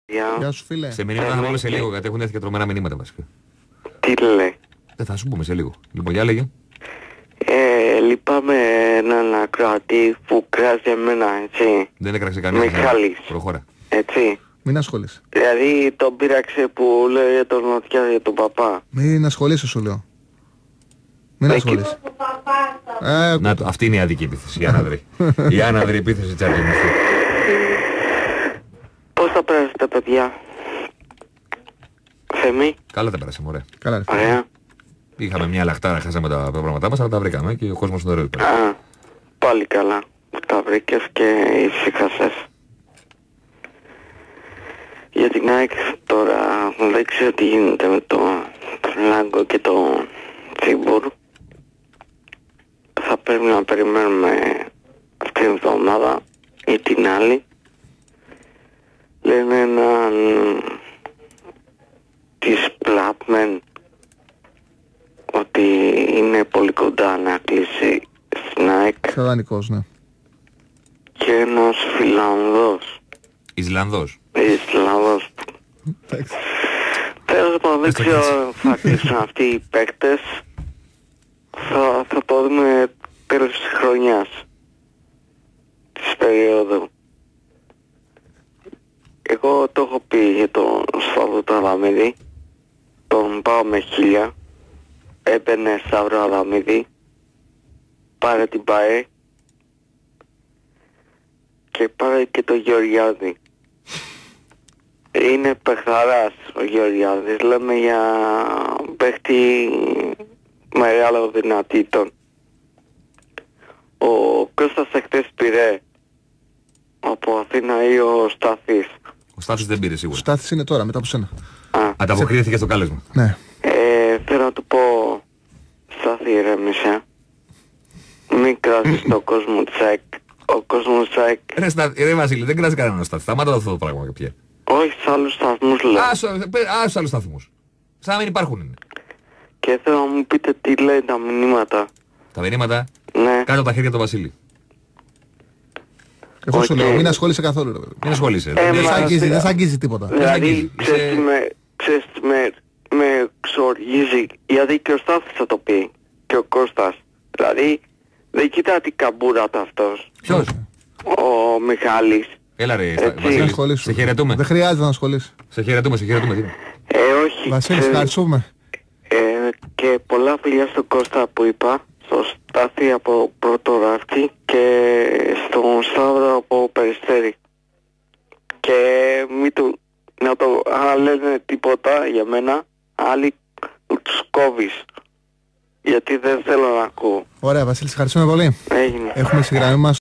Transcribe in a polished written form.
Γεια σου φίλε. Σε μηνύματα θα πούμε σε λίγο, γιατί έχουν έρθει και τρομερά μηνύματα βασικά. Τι λέει? Δεν θα σου πούμε σε λίγο. Λοιπόν, για λέγε. Λυπάμαι έναν ακροατή που κράζει εμένα, έτσι. Δεν έκραξε κανένα. Μιχάλης. Προχώρα. Έτσι. Μην ασχολείσαι. Δηλαδή τον πείραξε που λέει για τον Νοτιά για τον παπά. Μην ασχολείσαι σου λέω. Μην ασχολείσαι. Να το, αυτή είναι η αδική επίθεση, η άναδρη. Η άναδρη επίθεση της Αργεντινής. Πώς θα πέρασετε παιδιά? Θέμη? Καλά τα πέρασαμε, ωραία. Καλά ρε. Ωραία. Είχαμε μια λαχτάρα, χάσαμε τα προγράμματά μας, αλλά τα βρήκαμε και ο κόσμος είναι ωραίο. Α, πάλι καλά. Τα βρήκες και ησύχασες. Για την ΑΕΚ τώρα δεν ξέρω τι γίνεται με το Λάγκο και το Τσίμπουρ. Θα πρέπει να περιμένουμε αυτήν την εβδομάδα ή την άλλη. Λένε έναν της Πλάτμεν ότι είναι πολύ κοντά να κλείσει στην ΑΕΚ. Ξαδανικός, ναι. Και ένας Φιλανδός. Ισλανδός. Ισλανδός. Τέλος πάντων δεν ξέρω αν θα κλείσουν αυτοί οι παίκτες. Θα το δούμε τέλος της χρονιάς. Της περίοδου. Εγώ το έχω πει για τον Σταύρο Αδαμίδη. Τον πάω με 1000. Έπαιρνε Σταύρο Αδαμίδη. Πάρε την ΠΑΕ. Και πάρε και το Γεωργιάδη. Είναι παιχταράς ο Γεωργιάδης. Λέμε για παίχτη μεγάλο δυνατήτων. Ο Κώστας εχθές πήρε από Αθήνα ή ο Στάθης? Ο Στάθης δεν πήρε σίγουρα. Ο Στάθης είναι τώρα μετά από σένα. Ανταποκρίθηκε στο κάλεσμα. Ναι. Θέλω να του πω, Στάθη ηρέμησε. Μην κράσεις τον κόσμο της ΑΕΚ. Ο κόσμος της ΑΕΚ. Ρε Βασίλη, δεν κράζει κανέναν Στάθη. Σταμάτα αυτό το πράγμα πια. Όχι σε άλλους σταθμούς λέω. Άσου άλλους σταθμούς. Σαν να μην υπάρχουν είναι. Και θέλω να μου πείτε τι λέει τα μηνύματα. Τα μηνύματα. Ναι. Κάτω τα χέρια του Βασίλη. Εγώ σου λέω, μην ασχολείσαι καθόλου ρε παιδί. Μην ασχολείσαι. Δεν σ' αγγίζει τίποτα. Δηλαδή, ξέρεις τι με ξοργίζει, γιατί και ο Στάθης θα το πει, και ο Κώστας. Δηλαδή, δεν κοιτά τι καμπούρατα αυτός. Ποιος? Ο Μιχάλης. Έλα ρε Βασίλη, σε χαιρετούμε. Δεν χρειάζεται να ασχολείσαι. Σε χαιρετούμε. Όχι. Βασίλη, ευχαριστούμε. Και πολλά φιλιά στον Κώστα που είπα, στο Στάθη από πρώτο ράφτη και στον Σταύρο από Περιστέρι. Και μην του, αν λένε τίποτα για μένα, άλλοι τους κόβεις. Γιατί δεν θέλω να ακούω. Ωραία Βασίλη, ευχαριστούμε πολύ. Έγινε. Έχουμε στη γραμμή μας